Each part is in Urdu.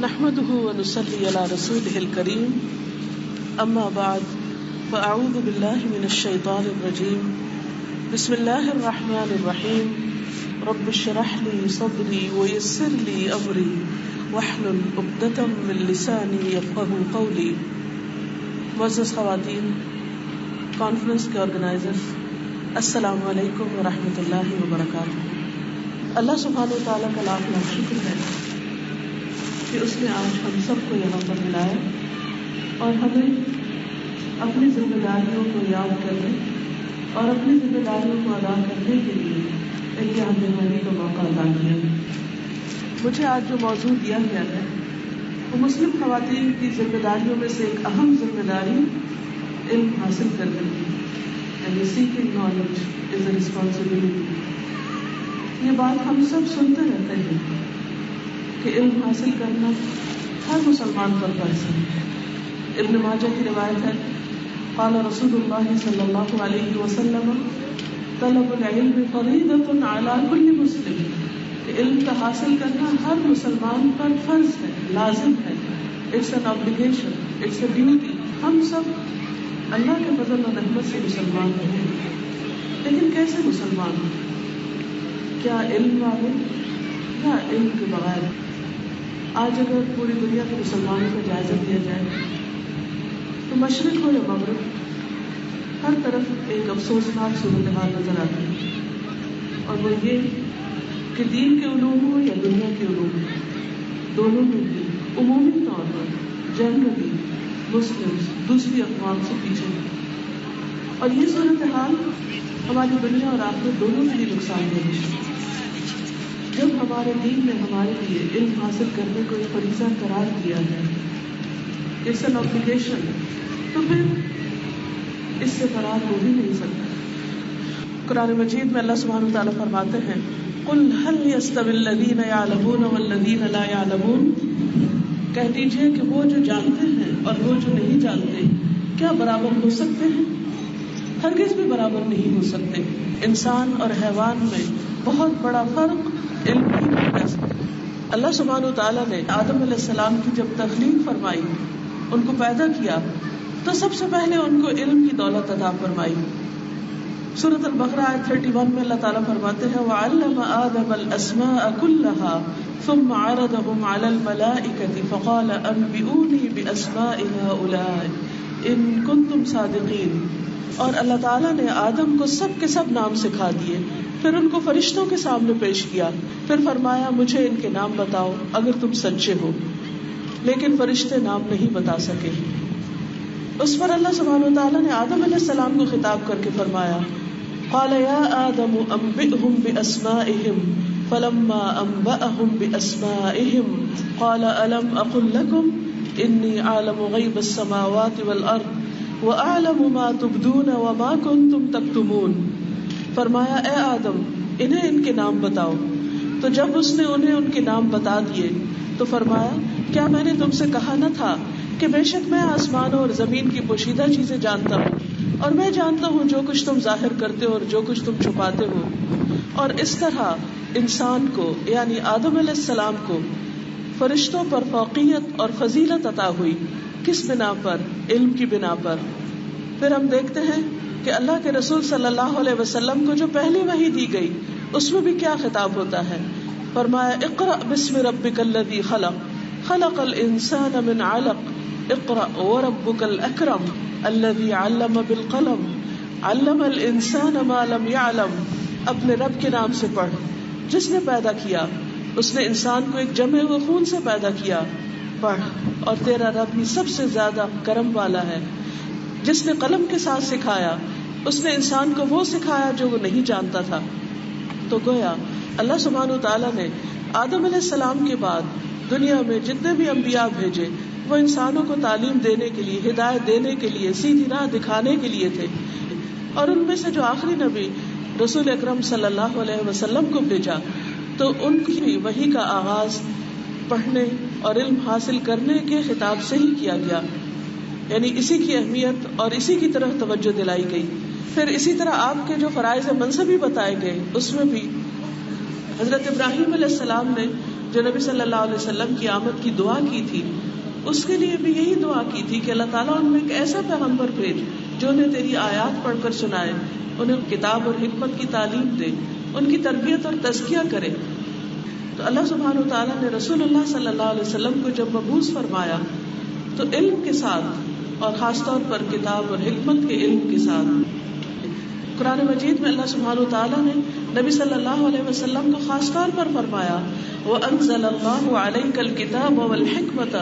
نحمده ونصلي على رسوله الكريم اما بعد فاعوذ بالله من الشيطان الرجيم بسم الله الرحمن الرحيم رب اشرح لي صدري ويسر لي امري واحلل عقدة من لساني يفقهوا قولي. معزز خواتین، کانفرنس کے آرگنائزر، السلام علیکم ورحمۃ اللہ وبرکاتہ. اللہ سبحانہ وتعالیٰ کا لاکھ لاکھ شکر ہے کہ اس نے آج ہم سب کو یہاں پر ملایا اور ہمیں اپنی ذمہ داریوں کو یاد کرنے اور اپنی ذمہ داریوں کو ادا کرنے کے لیے امتحان دینے کا موقع ادا کیا. مجھے آج جو موضوع دیا گیا ہے وہ مسلم خواتین کی ذمہ داریوں میں سے ایک اہم ذمہ داری علم حاصل کرنے کی، یعنی seeking knowledge is a responsibility. یہ بات ہم سب سنتے رہتے ہیں کہ علم حاصل کرنا ہر مسلمان پر فرض ہے. ابن ماجہ کی روایت ہے، قال رسول اللہ صلی اللہ علیہ وسلم طلب العلم فریضۃ علی کل مسلم، کہ علم کا حاصل کرنا ہر مسلمان پر فرض ہے، لازم ہے. It's an obligation, it's a duty. ہم سب اللہ کے فضل و رحمت سے مسلمان ہیں، لیکن کیسے مسلمان ہیں؟ کیا علم والے یا علم کے بغیر؟ آج اگر پوری دنیا کے مسلمانوں کا جائزہ دیا جائے تو مشرق ہو یا مغرب، ہر طرف ایک افسوسناک صورتحال نظر آتی ہے، اور وہ یہ کہ دین کے علوم ہو یا دنیا کے علوم ہو، دونوں میں بھی عمومی طور پر جنرلی مسلم دوسری اقوام سے پیچھے ہیں. اور یہ صورتحال ہماری دنیا اور آخرت دونوں کے لیے نقصان دہ ہے. جب ہمارے دین نے ہمارے لیے علم حاصل کرنے کو ایک فریضہ قرار دیا ہے، اٹس این obligation، تو پھر اس سے فرار ہو ہی نہیں سکتا. قرآن مجید میں اللہ سبحانہ وتعالیٰ فرماتے ہیں، قل هل يستوي الذين يعلمون والذين لا يعلمون، کہہ دیجیے کہ وہ جو جانتے ہیں اور وہ جو نہیں جانتے کیا برابر ہو سکتے ہیں؟ ہرگز بھی برابر نہیں ہو سکتے. انسان اور حیوان میں بہت بڑا فرق علم کی وجہ سے. اللہ سبحانہ وتعالیٰ نے آدم علیہ السلام کی جب تخلیق فرمائی، ان کو پیدا کیا، تو سب سے پہلے ان کو علم کی دولت عطا فرمائی. سورۃ البقرہ آیت 31 میں اللہ تعالیٰ فرماتے ہیں، وَعَلَّمَ آدَمَ الْأَسْمَاءَ كُلَّهَا ثُمَّ عَرَضَهُمْ عَلَى الْمَلَائِكَةِ فَقَالَ أَنبِئُونِي بِأَسْمَاءِ هَؤُلَاءِ إِن كُنتُمْ صَادِقِينَ. اور اللہ تعالیٰ نے آدم کو سب کے سب نام سکھا دیے، پھر ان کو فرشتوں کے سامنے پیش کیا، پھر فرمایا مجھے ان کے نام بتاؤ اگر تم سچے ہو. لیکن فرشتے نام نہیں بتا سکے. اس پر اللہ سبحانہ وتعالیٰ نے آدم علیہ السلام کو خطاب کر کے فرمایا، قال یا آدم انبئهم باسمائهم فلما انبأهم باسمائهم قال الم اقل لكم انی عالم غیب السماوات والارض واعلم ما تبدون وما کنتم تکتمون. فرمایا اے آدم انہیں ان کے نام بتاؤ. تو جب اس نے انہیں ان کے نام بتا دیے تو فرمایا کیا میں نے تم سے کہا نہ تھا کہ بے شک میں آسمانوں اور زمین کی پوشیدہ چیزیں جانتا ہوں، اور میں جانتا ہوں جو کچھ تم ظاہر کرتے ہو اور جو کچھ تم چھپاتے ہو. اور اس طرح انسان کو یعنی آدم علیہ السلام کو فرشتوں پر فوقیت اور فضیلت عطا ہوئی. کس بنا پر؟ علم کی بنا پر. پھر ہم دیکھتے ہیں کہ اللہ کے رسول صلی اللہ علیہ وسلم کو جو پہلی وحی دی گئی اس میں بھی کیا خطاب ہوتا ہے؟ فرمایا اقرأ بسم ربک الذی خلق خلق الانسان من علق اقرأ وربک الاکرم الذی علم بالقلم علم الانسان ما لم يعلم. اپنے رب کے نام سے پڑھ جس نے پیدا کیا، اس نے انسان کو ایک جمے ہوئے خون سے پیدا کیا. پڑھ، اور تیرا رب ہی سب سے زیادہ کرم والا ہے جس نے قلم کے ساتھ سکھایا، اس نے انسان کو وہ سکھایا جو وہ نہیں جانتا تھا. تو گویا اللہ سبحانہ وتعالیٰ نے آدم علیہ السلام کے بعد دنیا میں جتنے بھی انبیاء بھیجے وہ انسانوں کو تعلیم دینے کے لیے، ہدایت دینے کے لیے، سیدھی راہ دکھانے کے لیے تھے. اور ان میں سے جو آخری نبی رسول اکرم صلی اللہ علیہ وسلم کو بھیجا تو ان کی وحی کا آغاز پڑھنے اور علم حاصل کرنے کے خطاب سے ہی کیا گیا، یعنی اسی کی اہمیت اور اسی کی طرف توجہ دلائی گئی. پھر اسی طرح آپ کے جو فرائض منصبی بتائے گئے اس میں بھی حضرت ابراہیم علیہ السلام نے جو نبی صلی اللہ علیہ وسلم کی آمد کی دعا کی تھی، اس کے لیے بھی یہی دعا کی تھی کہ اللہ تعالیٰ ان میں ایک ایسا پیغمبر بھیج جو انہیں تیری آیات پڑھ کر سنائے، انہیں کتاب اور حکمت کی تعلیم دے، ان کی تربیت اور تزکیہ کرے۔ تو اللہ سبحانہ وتعالیٰ نے رسول اللہ صلی اللہ علیہ وسلم کو جب مبعوث فرمایا تو علم کے ساتھ، اور خاص طور پر کتاب اور حکمت کے علم کے ساتھ۔ قرآن مجید میں اللہ سبحانہ وتعالیٰ نے نبی صلی اللہ علیہ وسلم کو خاص طور پر فرمایا وَأَنزَلَ اللَّهُ عَلَيْكَ الْكِتَابَ وَالْحِكْمَةَ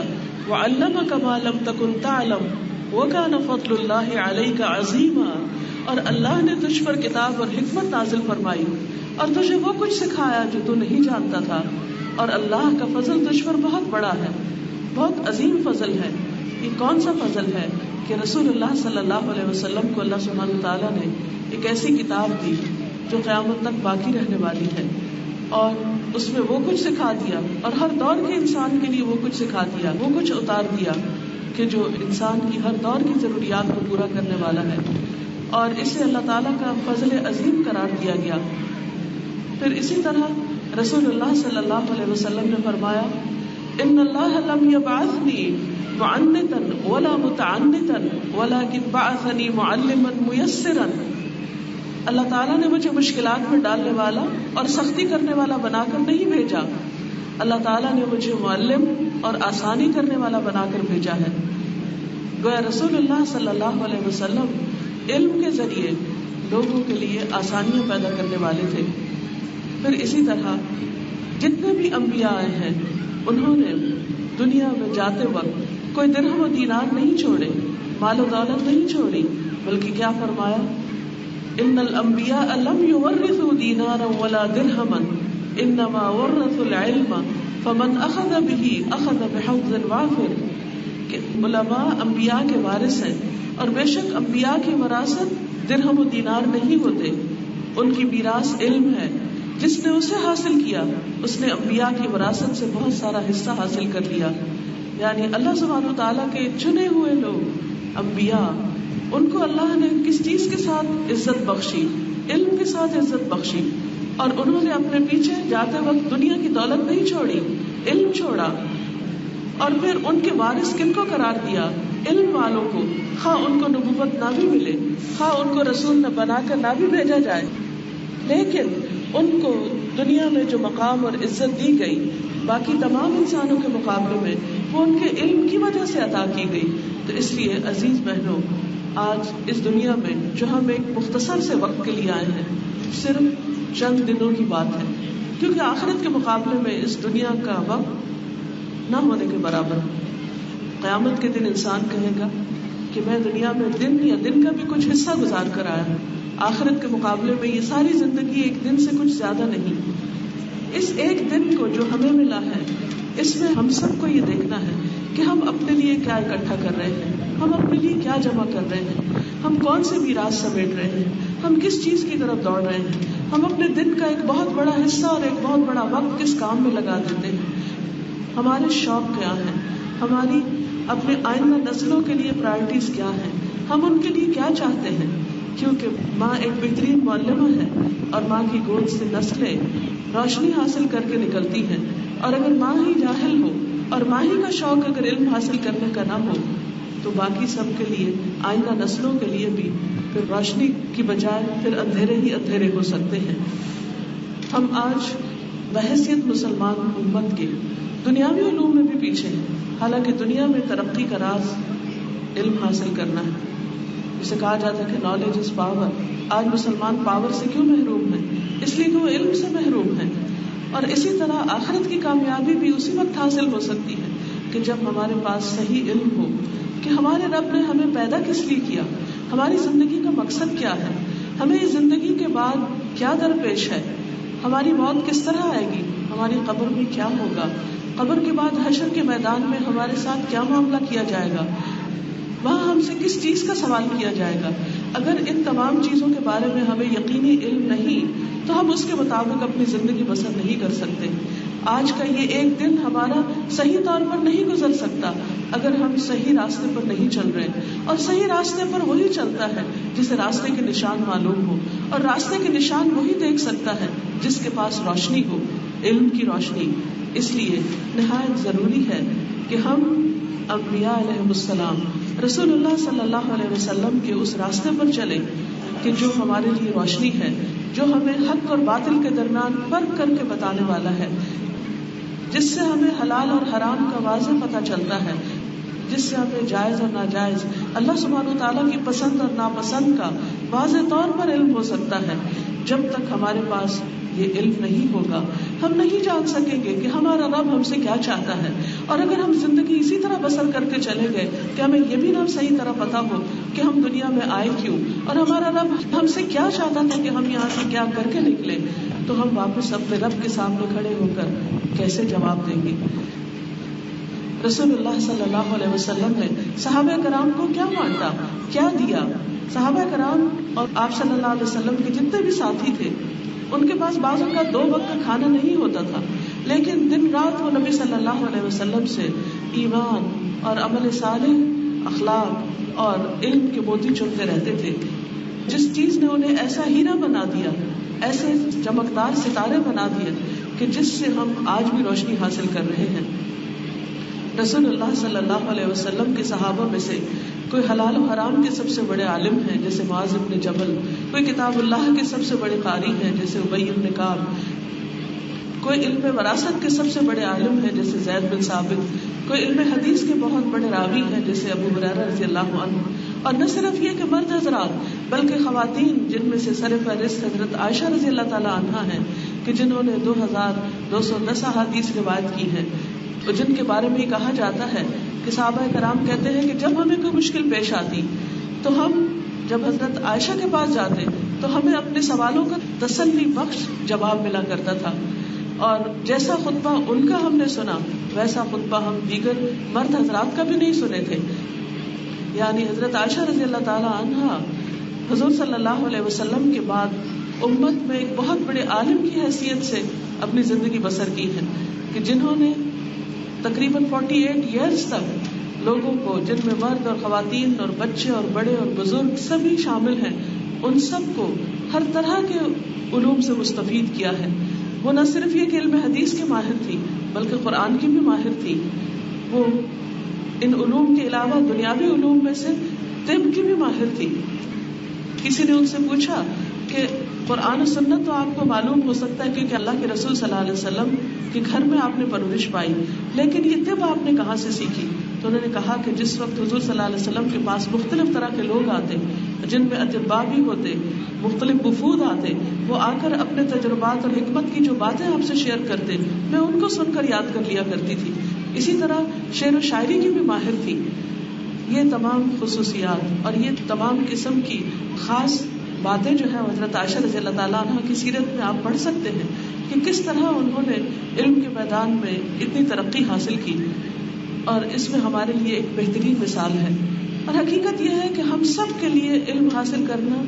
وَعَلَّمَكَ مَا لَمْ تَكُنْ تَعْلَمُ وَكَانَ فَضْلُ اللَّهِ عَلَيْكَ عَظِيمًا، اور اللہ نے تجھ پر کتاب اور حکمت نازل فرمائی اور تجھے وہ کچھ سکھایا جو تو نہیں جانتا تھا، اور اللہ کا فضل تجھ پر بہت بڑا ہے، بہت عظیم فضل ہے۔ یہ کون سا فضل ہے کہ رسول اللہ صلی اللہ علیہ وسلم کو اللہ سبحانہ تعالیٰ نے ایک ایسی کتاب دی جو قیامت تک باقی رہنے والی ہے، اور اس میں وہ کچھ سکھا دیا، اور ہر دور کے انسان کے لیے وہ کچھ سکھا دیا، وہ کچھ اتار دیا کہ جو انسان کی ہر دور کی ضروریات کو پورا کرنے والا ہے، اور اسے اللہ تعالیٰ کا فضل عظیم قرار دیا گیا۔ پھر اسی طرح رسول اللہ صلی اللہ علیہ وسلم نے فرمایا ان اللہ لم یبعثنی معنتا ولا متعنتا ولکن بعثنی معلما میسرا، اللہ تعالیٰ نے مجھے مشکلات میں ڈالنے والا اور سختی کرنے والا بنا کر نہیں بھیجا، اللہ تعالیٰ نے مجھے معلم اور آسانی کرنے والا بنا کر بھیجا ہے۔ گویا رسول اللہ صلی اللہ علیہ وسلم علم کے ذریعے لوگوں کے لیے آسانیاں پیدا کرنے والے تھے۔ پھر اسی طرح جتنے بھی انبیاء آئے ہیں انہوں نے دنیا میں جاتے وقت کوئی درہم و دینار نہیں چھوڑے، مال و دولت نہیں چھوڑی، بلکہ کیا فرمایا ان الانبیاء لم یورثوا دینارا ولا درہما انما ورثوا العلم فمن اخذ به اخذ بحظ وافر، کہ علماء انبیاء کے وارث ہیں، اور بے شک انبیاء کی وراثت درہم و دینار نہیں ہوتے، ان کی میراث علم ہے، جس نے اسے حاصل کیا اس نے انبیاء کی وراثت سے بہت سارا حصہ حاصل کر لیا۔ یعنی اللہ سبحانہ وتعالیٰ کے چنے ہوئے لوگ انبیاء، ان کو اللہ نے کس چیز کے ساتھ عزت بخشی؟ علم کے ساتھ عزت بخشی، اور انہوں نے اپنے پیچھے جاتے وقت دنیا کی دولت نہیں چھوڑی، علم چھوڑا، اور پھر ان کے وارث کن کو قرار دیا؟ علم والوں کو، خواہ ان کو نبوت نہ بھی ملے، خواہ ان کو رسول نہ بنا کر نہ بھی بھیجا جائے، لیکن ان کو دنیا میں جو مقام اور عزت دی گئی باقی تمام انسانوں کے مقابلے میں وہ ان کے علم کی وجہ سے عطا کی گئی۔ تو اس لیے عزیز بہنوں، آج اس دنیا میں جو ہم ایک مختصر سے وقت کے لیے آئے ہیں، صرف چند دنوں کی بات ہے، کیونکہ آخرت کے مقابلے میں اس دنیا کا وقت نہ ہونے کے برابر ہے۔ قیامت کے دن انسان کہے گا کہ میں دنیا میں دن یا دن کا بھی کچھ حصہ گزار کر آیا ہوں، آخرت کے مقابلے میں یہ ساری زندگی ایک دن سے کچھ زیادہ نہیں۔ اس ایک دن کو جو ہمیں ملا ہے، اس میں ہم سب کو یہ دیکھنا ہے کہ ہم اپنے لیے کیا اکٹھا کر رہے ہیں، ہم اپنے لیے کیا جمع کر رہے ہیں، ہم کون سے میراث سمیٹ رہے ہیں، ہم کس چیز کی طرف دوڑ رہے ہیں، ہم اپنے دن کا ایک بہت بڑا حصہ اور ایک بہت بڑا وقت کس کام میں لگا دیتے ہیں، ہمارے شوق کیا ہیں، ہماری اپنے آئندہ نسلوں کے لیے پرائرٹیز کیا ہیں، ہم ان کے لیے کیا چاہتے ہیں، کیونکہ ماں ایک بہترین معلمہ ہے اور ماں کی گود سے نسلیں روشنی حاصل کر کے نکلتی ہیں، اور اگر ماں ہی جاہل ہو اور ماں ہی کا شوق اگر علم حاصل کرنے کا نہ ہو تو باقی سب کے لیے، آئندہ نسلوں کے لیے بھی پھر روشنی کی بجائے پھر اندھیرے ہی اندھیرے ہو سکتے ہیں۔ ہم آج بحیثیت مسلمان امت کے دنیاوی علوم میں بھی پیچھے ہیں، حالانکہ دنیا میں ترقی کا راز علم حاصل کرنا ہے، جسے کہا جاتا ہے کہ نالج از پاور۔ آج مسلمان پاور سے کیوں محروم ہیں؟ اس لیے کہ وہ علم سے محروم ہیں، اور اسی طرح آخرت کی کامیابی بھی اسی وقت حاصل ہو سکتی ہے کہ جب ہمارے پاس صحیح علم ہو کہ ہمارے رب نے ہمیں پیدا کس لیے کیا، ہماری زندگی کا مقصد کیا ہے، ہمیں اس زندگی کے بعد کیا درپیش ہے، ہماری موت کس طرح آئے گی، ہماری قبر میں کیا ہوگا، قبر کے بعد حشر کے میدان میں ہمارے ساتھ کیا معاملہ کیا جائے گا، وہاں ہم سے کس چیز کا سوال کیا جائے گا۔ اگر ان تمام چیزوں کے بارے میں ہمیں یقینی علم نہیں تو ہم اس کے مطابق اپنی زندگی بسر نہیں کر سکتے۔ آج کا یہ ایک دن ہمارا صحیح طور پر نہیں گزر سکتا اگر ہم صحیح راستے پر نہیں چل رہے، اور صحیح راستے پر وہی چلتا ہے جسے راستے کے نشان معلوم ہو، اور راستے کے نشان وہی دیکھ سکتا ہے جس کے پاس روشنی ہو، علم کی روشنی، اس لیے نہایت ضروری ہے کہ ہم انبیاء علیہم السلام رسول اللہ صلی اللہ علیہ وسلم کے اس راستے پر چلیں کہ جو ہمارے لیے روشنی ہے، جو ہمیں حق اور باطل کے درمیان فرق کر کے بتانے والا ہے، جس سے ہمیں حلال اور حرام کا واضح پتہ چلتا ہے، جس سے ہمیں جائز اور ناجائز، اللہ سبحانہ وتعالیٰ کی پسند اور ناپسند کا واضح طور پر علم ہو سکتا ہے. جب تک ہمارے پاس یہ علم نہیں ہوگا ہم نہیں جان سکیں گے کہ ہمارا رب ہم سے کیا چاہتا ہے. اور اگر ہم زندگی اسی طرح بسر کر کے چلے گئے کہ ہمیں یہ بھی نہ صحیح طرح پتا ہو کہ ہم دنیا میں آئے کیوں اور ہمارا رب ہم سے کیا چاہتا تھا کہ ہم یہاں سے کیا کر کے نکلے، تو ہم واپس اپنے رب کے سامنے کھڑے ہو کر کیسے جواب دیں گے. رسول اللہ صلی اللہ علیہ وسلم نے صحابہ کرام کو کیا بانٹا، کیا دیا. صحابہ کرام اور آپ صلی اللہ علیہ وسلم کے جتنے بھی ساتھی تھے ان کے پاس بعض کا 2 وقت کا کھانا نہیں ہوتا تھا، لیکن دن رات وہ نبی صلی اللہ علیہ وسلم سے ایمان اور عمل صالح، اخلاق اور علم کے موتی چنتے رہتے تھے. جس چیز نے انہیں ایسا ہیرا بنا دیا، ایسے چمکدار ستارے بنا دیے کہ جس سے ہم آج بھی روشنی حاصل کر رہے ہیں. رسول اللہ صلی اللہ علیہ وسلم کے صحابہ میں سے کوئی حلال و حرام کے سب سے بڑے عالم ہیں جیسے معاذ بن جبل، کوئی کتاب اللہ کے سب سے بڑے قاری ہیں جیسے ابی بن کعب، کوئی علم وراثت کے سب سے بڑے عالم ہیں جیسے زید بن ثابت، کوئی علم حدیث کے بہت بڑے راوی ہیں جیسے ابو ہریرہ رضی اللہ عنہ. اور نہ صرف یہ کہ مرد حضرات بلکہ خواتین، جن میں سے سر فہرست حضرت عائشہ رضی اللہ تعالی عنہا ہیں کہ جنہوں نے 2210 احادیث روایت کی ہیں، اور جن کے بارے میں یہ کہا جاتا ہے کہ صحابہ کرام کہتے ہیں کہ جب ہمیں کوئی مشکل پیش آتی تو ہم جب حضرت عائشہ کے پاس جاتے تو ہمیں اپنے سوالوں کا تسلی بخش جواب ملا کرتا تھا، اور جیسا خطبہ ان کا ہم نے سنا ویسا خطبہ ہم دیگر مرد حضرات کا بھی نہیں سنے تھے. یعنی حضرت عائشہ رضی اللہ تعالی عنہا حضور صلی اللہ علیہ وسلم کے بعد امت میں ایک بہت بڑے عالم کی حیثیت سے اپنی زندگی بسر کی ہے کہ جنہوں نے تقریباً 48 ایئرز تک لوگوں کو، جن میں مرد اور خواتین اور بچے اور بڑے اور بزرگ سبھی شامل ہیں، ان سب کو ہر طرح کے علوم سے مستفید کیا ہے. وہ نہ صرف یہ کہ علم حدیث کے ماہر تھی بلکہ قرآن کی بھی ماہر تھی. وہ ان علوم کے علاوہ دنیاوی علوم میں سے طب کی بھی ماہر تھی. کسی نے ان سے پوچھا کہ قرآن و سنت تو آپ کو معلوم ہو سکتا ہے کیونکہ اللہ کے رسول صلی اللہ علیہ وسلم کے گھر میں آپ نے پرورش پائی، لیکن یہ طب آپ نے کہاں سے سیکھی؟ تو انہوں نے کہا کہ جس وقت حضور صلی اللہ علیہ وسلم کے پاس مختلف طرح کے لوگ آتے جن میں اطباء بھی ہوتے، مختلف وفود آتے، وہ آ کر اپنے تجربات اور حکمت کی جو باتیں آپ سے شیئر کرتے، میں ان کو سن کر یاد کر لیا کرتی تھی. اسی طرح شعر و شاعری کی بھی ماہر تھی. یہ تمام خصوصیات اور یہ تمام قسم کی خاص باتیں جو ہیں حضرت عائشہ رضی اللہ تعالیٰ عنہ کی سیرت میں آپ پڑھ سکتے ہیں کہ کس طرح انہوں نے علم کے میدان میں اتنی ترقی حاصل کی، اور اس میں ہمارے لیے ایک بہترین مثال ہے. اور حقیقت یہ ہے کہ ہم سب کے لیے علم حاصل کرنا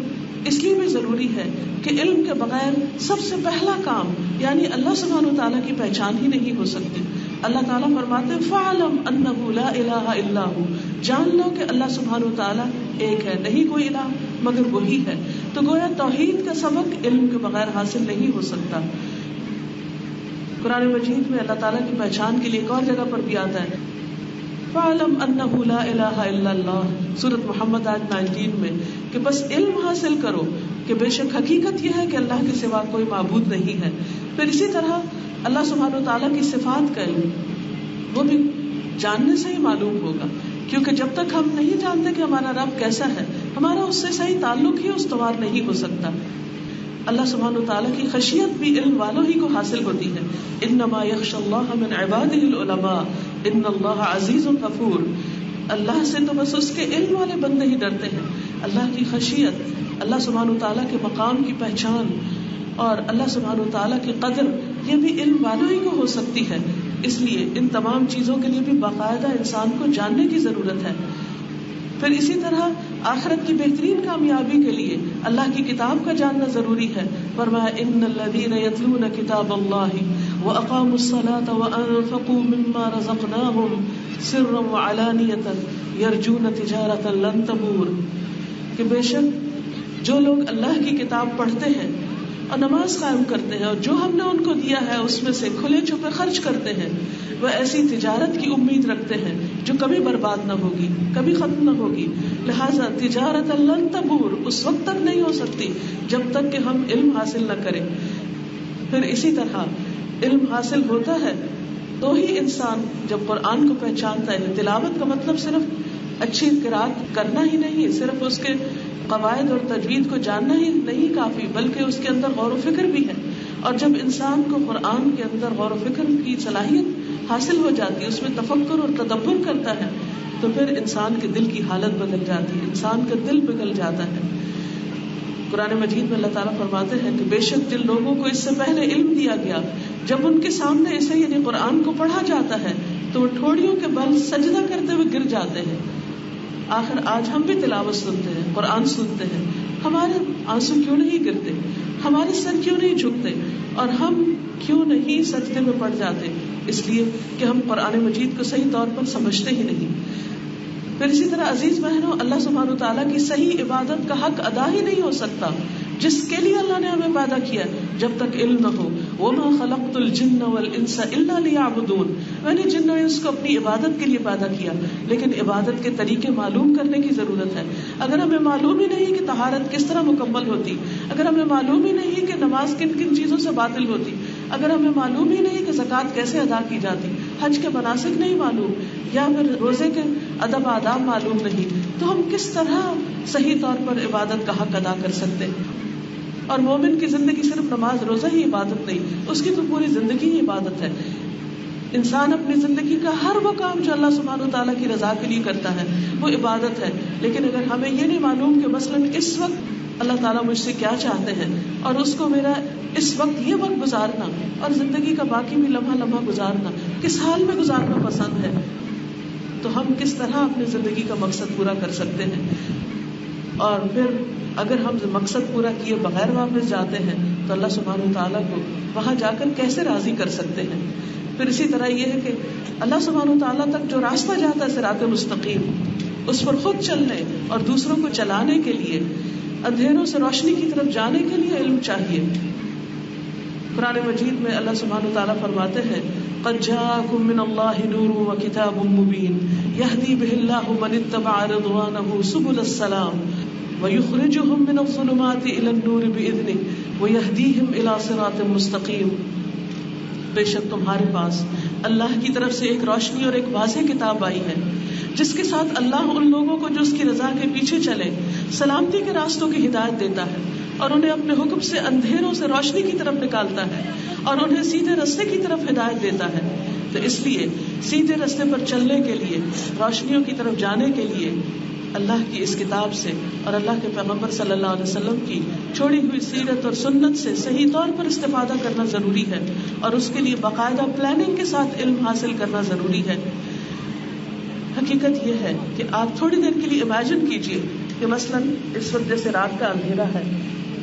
اس لیے بھی ضروری ہے کہ علم کے بغیر سب سے پہلا کام یعنی اللہ سبحانہ وتعالیٰ کی پہچان ہی نہیں ہو سکتی. اللہ تعالیٰ فرماتے ہیں فَعْلَمْ أَنَّهُ لَا إِلَهَ إِلَّا هُوَ، جان لو کہ اللہ سبحانہ وتعالیٰ ایک ہے، نہیں کوئی الہ مگر وہی ہے. تو گویا توحید کا سبق علم کے بغیر حاصل نہیں ہو سکتا. قرآن مجید میں اللہ تعالیٰ کی پہچان کے لیے ایک اور جگہ پر بھی آتا ہے فَعْلَمْ أَنَّهُ لَا إِلَهَ إِلَّا اللَّهُ، سورۃ محمد آیت 19 میں، کہ بس علم حاصل کرو کہ بے شک حقیقت یہ ہے کہ اللہ کے سوا کوئی معبود نہیں ہے. پھر اسی طرح اللہ سبحانہ وتعالیٰ کی صفات کا علم وہ بھی جاننے سے ہی معلوم ہوگا، کیونکہ جب تک ہم نہیں جانتے کہ ہمارا رب کیسا ہے ہمارا اس سے صحیح تعلق ہی استوار نہیں ہو سکتا. اللہ سبحانہ وتعالیٰ کی خشیت بھی علم والوں ہی کو حاصل ہوتی ہے. انما یخشی اللہ من عباده العلماء ان اللہ عزیز غفور. اللہ سے تو بس اس کے علم والے بندے ہی ڈرتے ہیں. اللہ کی خشیت، اللہ سبحانہ وتعالیٰ کے مقام کی پہچان اور اللہ سبحانہ وتعالیٰ کی قدر یہ بھی علم والوں ہی کو ہو سکتی ہے. اس لیے ان تمام چیزوں کے لیے بھی باقاعدہ انسان کو جاننے کی ضرورت ہے. پھر اسی طرح آخرت کی بہترین کامیابی کے لیے اللہ کی کتاب کا جاننا ضروری ہے. فرمایا ان الذین یتلون کتاب اللہ واقاموا الصلاۃ وانفقوا مما رزقناہم سرا وعلانیۃ یرجون تجارۃ لن تبور، کہ بے شک جو لوگ اللہ کی کتاب پڑھتے ہیں اور نماز قائم کرتے ہیں اور جو ہم نے ان کو دیا ہے اس میں سے کھلے چھپے خرچ کرتے ہیں، وہ ایسی تجارت کی امید رکھتے ہیں جو کبھی برباد نہ ہوگی، کبھی ختم نہ ہوگی. لہذا تجارت لن تبور اس وقت تک نہیں ہو سکتی جب تک کہ ہم علم حاصل نہ کریں. پھر اسی طرح علم حاصل ہوتا ہے تو ہی انسان جب قرآن کو پہچانتا ہے. تلاوت کا مطلب صرف اچھی قرات کرنا ہی نہیں، صرف اس کے قواعد اور تجوید کو جاننا ہی نہیں کافی، بلکہ اس کے اندر غور و فکر بھی ہے. اور جب انسان کو قرآن کے اندر غور و فکر کی صلاحیت حاصل ہو جاتی ہے، اس میں تفکر اور تدبر کرتا ہے، تو پھر انسان کے دل کی حالت بدل جاتی ہے، انسان کا دل پگھل جاتا ہے. قرآن مجید میں اللہ تعالیٰ فرماتے ہیں کہ بے شک جن لوگوں کو اس سے پہلے علم دیا گیا، جب ان کے سامنے اسے یعنی قرآن کو پڑھا جاتا ہے تو وہ ٹھوڑیوں کے بل سجدہ کرتے ہوئے گر جاتے ہیں. آخر آج ہم بھی تلاوت سنتے ہیں، قرآن سنتے ہیں، ہمارے آنسو کیوں نہیں گرتے، ہمارے سر کیوں نہیں جھکتے، اور ہم کیوں نہیں سجدے میں پڑ جاتے؟ اس لیے کہ ہم قرآن مجید کو صحیح طور پر سمجھتے ہی نہیں. پھر اسی طرح عزیز بہنوں، اللہ سبحانہ وتعالیٰ کی صحیح عبادت کا حق ادا ہی نہیں ہو سکتا جس کے لیے اللہ نے ہمیں پیدا کیا جب تک علم نہ ہو. وَمَا خَلَقْتُ الْجِنَّ وَالْإِنسَ إِلَّا لِيَعْبُدُونَ. میں نے جن و انس کو اپنی عبادت کے لیے پیدا کیا، لیکن عبادت کے طریقے معلوم کرنے کی ضرورت ہے. اگر ہمیں معلوم ہی نہیں کہ طہارت کس طرح مکمل ہوتی، اگر ہمیں معلوم ہی نہیں کہ نماز کن کن چیزوں سے باطل ہوتی، اگر ہمیں معلوم ہی نہیں کہ زکوٰۃ کیسے ادا کی جاتی، حج کے مناسک نہیں معلوم، یا پھر روزے کے ادب آداب معلوم نہیں، تو ہم کس طرح صحیح طور پر عبادت کا حق ادا کر سکتے ہیں؟ اور مومن کی زندگی صرف نماز روزہ ہی عبادت نہیں، اس کی تو پوری زندگی ہی عبادت ہے. انسان اپنی زندگی کا ہر وہ کام جو اللہ سبحانہ وتعالیٰ کی رضا کے لیے کرتا ہے وہ عبادت ہے. لیکن اگر ہمیں یہ نہیں معلوم کہ مثلاً اس وقت اللہ تعالیٰ مجھ سے کیا چاہتے ہیں، اور اس کو میرا اس وقت یہ وقت گزارنا اور زندگی کا باقی بھی لمحہ لمحہ گزارنا کس حال میں گزارنا پسند ہے، تو ہم کس طرح اپنی زندگی کا مقصد پورا کر سکتے ہیں؟ اور پھر اگر ہم مقصد پورا کیے بغیر واپس جاتے ہیں تو اللہ سبحانہ وتعالیٰ کو وہاں جا کر کیسے راضی کر سکتے ہیں؟ پھر اسی طرح یہ ہے کہ اللہ سبحانہ وتعالیٰ تک جو راستہ جاتا ہے صراط مستقیم، اس پر خود چلنے اور دوسروں کو چلانے کے لیے، اندھیروں سے روشنی کی طرف جانے کے لیے علم چاہیے. قرآن مجید میں اللہ سبحانہ وتعالیٰ فرماتے ہیں قد جاءکم من اللہ نور وکتاب مبین یہدی بہ اللہ من اتبع رضوانہ سبل السلام ویخرجہم من الظلمات الی النور بإذنہ ویہدیہم الی صراط مستقیم. بے شک تمہارے پاس اللہ کی طرف سے ایک روشنی اور ایک واضح کتاب آئی ہے جس کے ساتھ اللہ ان لوگوں کو جو اس کی رضا کے پیچھے چلے سلامتی کے راستوں کی ہدایت دیتا ہے، اور انہیں اپنے حکم سے اندھیروں سے روشنی کی طرف نکالتا ہے، اور انہیں سیدھے راستے کی طرف ہدایت دیتا ہے. تو اس لیے سیدھے راستے پر چلنے کے لیے، روشنیوں کی طرف جانے کے لیے اللہ کی اس کتاب سے اور اللہ کے پیغمبر صلی اللہ علیہ وسلم کی چھوڑی ہوئی سیرت اور سنت سے صحیح طور پر استفادہ کرنا ضروری ہے، اور اس کے لیے باقاعدہ پلاننگ کے ساتھ علم حاصل کرنا ضروری ہے. حقیقت یہ ہے کہ آپ تھوڑی دیر کے لیے امیجن کیجئے کہ مثلاً اس وقت جیسے رات کا اندھیرا ہے،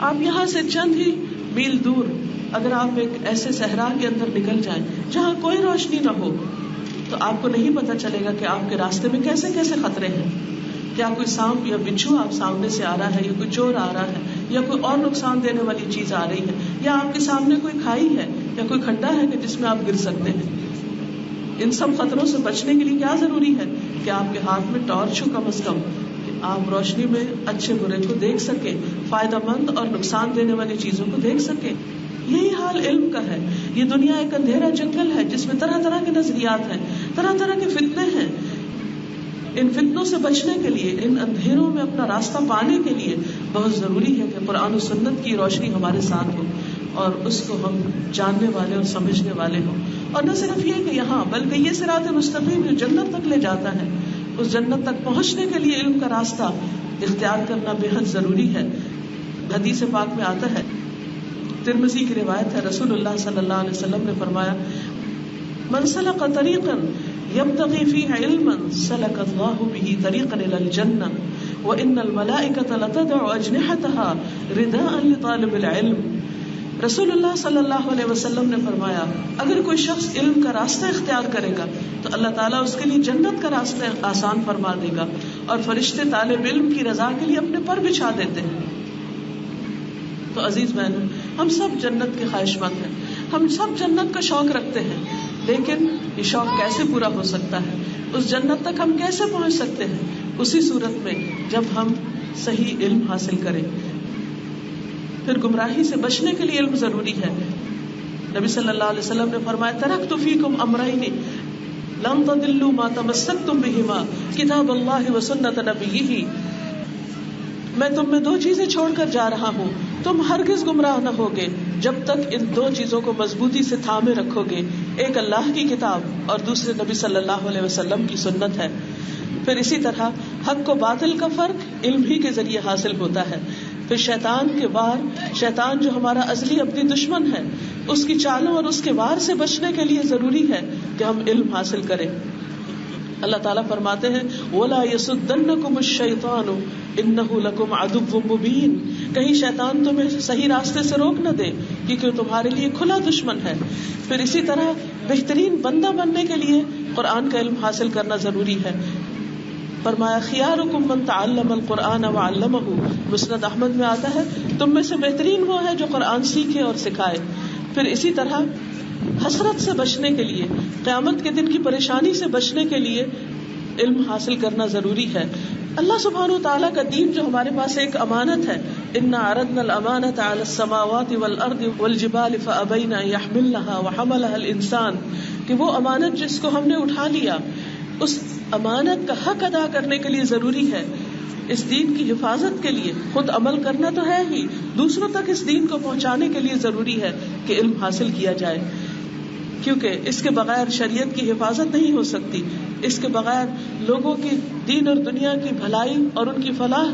آپ یہاں سے چند ہی میل دور اگر آپ ایک ایسے صحرا کے اندر نکل جائیں جہاں کوئی روشنی نہ ہو، تو آپ کو نہیں پتا چلے گا کہ آپ کے راستے میں کیسے کیسے خطرے ہیں. کیا کوئی سانپ یا بچھو آپ سامنے سے آ رہا ہے، یا کوئی چور آ رہا ہے، یا کوئی اور نقصان دینے والی چیز آ رہی ہے، یا آپ کے سامنے کوئی کھائی ہے یا کوئی کھڈا ہے کہ جس میں آپ گر سکتے ہیں. ان سب خطروں سے بچنے کے لیے کیا ضروری ہے کہ آپ کے ہاتھ میں ٹارچ ہو کم از کم، کہ آپ روشنی میں اچھے برے کو دیکھ سکیں، فائدہ مند اور نقصان دینے والی چیزوں کو دیکھ سکیں. یہی حال علم کا ہے. یہ دنیا ایک اندھیرا جنگل ہے جس میں طرح طرح کے نظریات ہیں، طرح طرح کے فتنے ہیں. ان فتنوں سے بچنے کے لیے، ان اندھیروں میں اپنا راستہ پانے کے لیے بہت ضروری ہے کہ قرآن و سنت کی روشنی ہمارے ساتھ ہو اور اس کو ہم جاننے والے اور سمجھنے والے ہوں. اور نہ صرف یہ کہ یہاں، بلکہ یہ صراط مستقیم جو جنت تک لے جاتا ہے، اس جنت تک پہنچنے کے لیے علم کا راستہ اختیار کرنا بے حد ضروری ہے. حدیث پاک میں آتا ہے، ترمذی کی روایت ہے، رسول اللہ صلی اللہ علیہ وسلم نے فرمایا من سلک طریقا یبتغی فیہ علما سلک اللہ بہ طریقا الی الجنہ وان الملائکۃ لتضع اجنحتها رداء لطالب العلم. رسول اللہ صلی اللہ علیہ وسلم نے فرمایا اگر کوئی شخص علم کا راستہ اختیار کرے گا تو اللہ تعالیٰ اس کے لیے جنت کا راستہ آسان فرما دے گا، اور فرشتے طالب علم کی رضا کے لیے اپنے پر بچھا دیتے ہیں. تو عزیز بہنوں، ہم سب جنت کے خواہش مند ہیں، ہم سب جنت کا شوق رکھتے ہیں، لیکن یہ شوق کیسے پورا ہو سکتا ہے، اس جنت تک ہم کیسے پہنچ سکتے ہیں؟ اسی صورت میں جب ہم صحیح علم حاصل کریں. پھر گمراہی سے بچنے کے لیے علم ضروری ہے. نبی صلی اللہ علیہ وسلم نے فرمایا ترکت فیکم امرین لن تضلوا ما تمسکتم بہما کتاب اللہ وسنت نبیہ، میں تم میں 2 چیزیں چھوڑ کر جا رہا ہوں، تم ہرگز گمراہ نہ ہوگے جب تک ان 2 چیزوں کو مضبوطی سے تھامے رکھو گے. ایک اللہ کی کتاب اور دوسرے نبی صلی اللہ علیہ وسلم کی سنت ہے. پھر اسی طرح حق و باطل کا فرق علم ہی کے ذریعے حاصل ہوتا ہے. پھر شیطان کے وار، شیطان جو ہمارا ازلی اپنی دشمن ہے، اس کی چالوں اور اس کے وار سے بچنے کے لیے ضروری ہے کہ ہم علم حاصل کریں. اللہ تعالیٰ فرماتے ہیں وَلَا يَصُدَّنَّكُمُ الشَّيْطَانُ إِنَّهُ لَكُمْ عَدُوٌّ مُبِينٌ، کہیں شیطان تمہیں صحیح راستے سے روک نہ دے کیونکہ وہ تمہارے لیے کھلا دشمن ہے. پھر اسی طرح بہترین بندہ بننے کے لیے قرآن کا علم حاصل کرنا ضروری ہے. فرمایا خیارکم من تعلم القرآن وعلمہ، مسند احمد میں آتا ہے تم میں سے بہترین وہ ہے جو قرآن سیکھے اور سکھائے. پھر اسی طرح حسرت سے بچنے کے لیے، قیامت کے دن کی پریشانی سے بچنے کے لیے علم حاصل کرنا ضروری ہے. اللہ سبحانہ و تعالیٰ کا دین جو ہمارے پاس ایک امانت ہے، انا عرضنا الامانۃ علی السماوات والارض والجبال فابین ان یحملنها وحملها الانسان، کہ وہ امانت جس کو ہم نے اٹھا لیا، اس امانت کا حق ادا کرنے کے لیے ضروری ہے. اس دین کی حفاظت کے لیے خود عمل کرنا تو ہے ہی، دوسروں تک اس دین کو پہنچانے کے لیے ضروری ہے کہ علم حاصل کیا جائے، کیونکہ اس کے بغیر شریعت کی حفاظت نہیں ہو سکتی. اس کے بغیر لوگوں کی دین اور دنیا کی بھلائی اور ان کی فلاح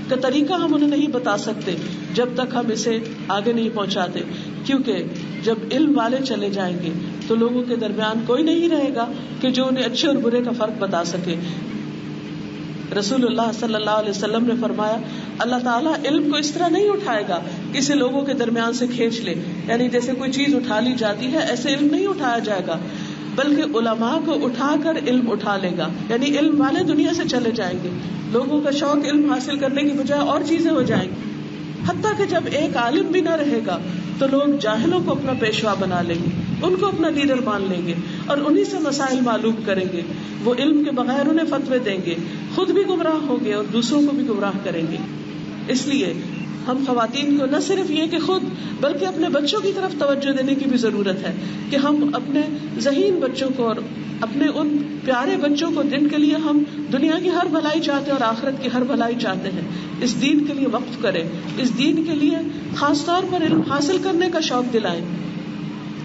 کا طریقہ ہم انہیں نہیں بتا سکتے جب تک ہم اسے آگے نہیں پہنچاتے. کیونکہ جب علم والے چلے جائیں گے تو لوگوں کے درمیان کوئی نہیں رہے گا کہ جو انہیں اچھے اور برے کا فرق بتا سکے. رسول اللہ صلی اللہ علیہ وسلم نے فرمایا اللہ تعالیٰ علم کو اس طرح نہیں اٹھائے گا کسی لوگوں کے درمیان سے کھینچ لے، یعنی جیسے کوئی چیز اٹھا لی جاتی ہے ایسے علم نہیں اٹھایا جائے گا، بلکہ علماء کو اٹھا کر علم اٹھا لے گا. یعنی علم والے دنیا سے چلے جائیں گے، لوگوں کا شوق علم حاصل کرنے کی بجائے اور چیزیں ہو جائیں گی. حتیٰ کہ جب ایک عالم بھی نہ رہے گا تو لوگ جاہلوں کو اپنا پیشوا بنا لیں گے، ان کو اپنا لیڈر مان لیں گے اور انہی سے مسائل معلوم کریں گے. وہ علم کے بغیر انہیں فتوے دیں گے، خود بھی گمراہ ہوں گے اور دوسروں کو بھی گمراہ کریں گے. اس لیے ہم خواتین کو نہ صرف یہ کہ خود بلکہ اپنے بچوں کی طرف توجہ دینے کی بھی ضرورت ہے کہ ہم اپنے ذہین بچوں کو اور اپنے ان پیارے بچوں کو جن کے لیے ہم دنیا کی ہر بھلائی چاہتے ہیں اور آخرت کی ہر بھلائی چاہتے ہیں، اس دین کے لیے وقف کریں، اس دین کے لیے خاص طور پر علم حاصل کرنے کا شوق دلائیں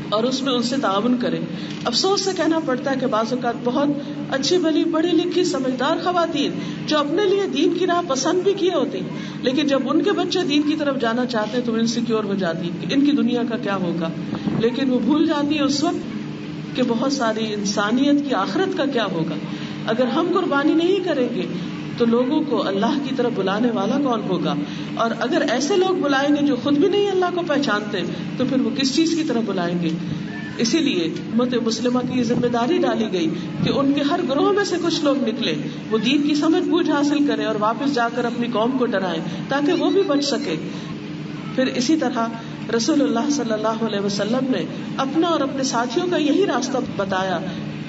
اور اس میں ان سے تعاون کریں. افسوس سے کہنا پڑتا ہے کہ بعض اوقات بہت اچھی بھلی پڑھی لکھی سمجھدار خواتین جو اپنے لیے دین کی راہ پسند بھی کیے ہوتی ہیں، لیکن جب ان کے بچے دین کی طرف جانا چاہتے ہیں تو انسیکیور ہو جاتی کہ ان کی دنیا کا کیا ہوگا. لیکن وہ بھول جاتی ہے اس وقت کہ بہت ساری انسانیت کی آخرت کا کیا ہوگا. اگر ہم قربانی نہیں کریں گے تو لوگوں کو اللہ کی طرف بلانے والا کون ہوگا؟ اور اگر ایسے لوگ بلائیں گے جو خود بھی نہیں اللہ کو پہچانتے تو پھر وہ کس چیز کی طرف بلائیں گے؟ اسی لیے امت مسلمہ کی یہ ذمہ داری ڈالی گئی کہ ان کے ہر گروہ میں سے کچھ لوگ نکلے، وہ دین کی سمجھ بوجھ حاصل کریں اور واپس جا کر اپنی قوم کو ڈرائیں تاکہ وہ بھی بچ سکے. پھر اسی طرح رسول اللہ صلی اللہ علیہ وسلم نے اپنا اور اپنے ساتھیوں کا یہی راستہ بتایا.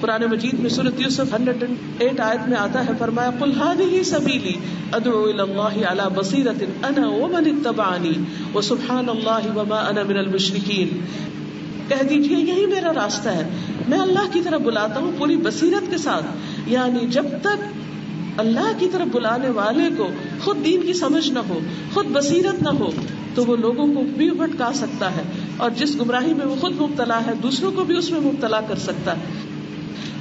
قرآن مجید میں سورۃ یوسف 108 آیت میں آتا ہے، فرمایا قل هذه سبیلی ادعو الی اللہ علی بصیرۃ انا ومن اتبعنی وسبحان اللہ وما انا من المشرکین. کہہ دیجیے یہی میرا راستہ ہے، میں اللہ کی طرف بلاتا ہوں پوری بصیرت کے ساتھ. یعنی جب تک اللہ کی طرف بلانے والے کو خود دین کی سمجھ نہ ہو، خود بصیرت نہ ہو، تو وہ لوگوں کو بھی بھٹکا سکتا ہے اور جس گمراہی میں وہ خود مبتلا ہے دوسروں کو بھی اس میں مبتلا کر سکتا ہے.